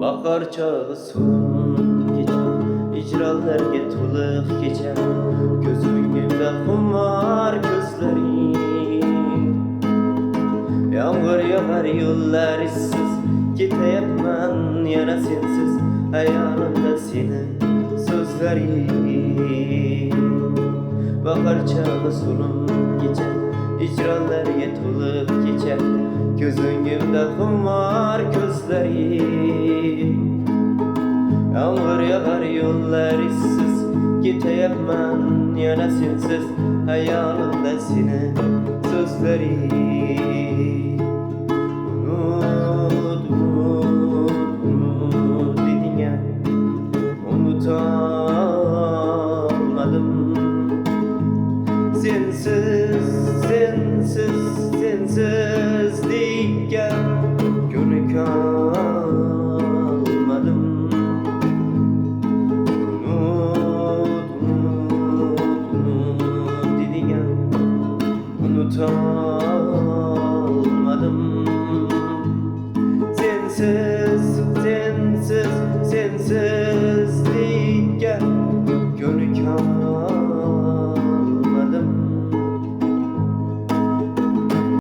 Akar çağı son gece, icralarga to'liq kecha, ko'z o'ngimda xumar ko'zlaring. Yağmur yağar yollar izsiz, ketayapman yana sensiz, hayolimda seni so'zlaring. Bahar çağı solum kecha, icralarga to'liq kecha, ko'z o'ngimda xumar ko'zlaring. Yağmur yağar yollar izsiz, ketayapman yana sensiz, hayolimda seni so'zlaring. Unut, unut, unut deding ya, unutamadım. Sensiz, sensiz, sensiz deyken ko'nik almadım. Unut, unut, unut deding ya, unutamam.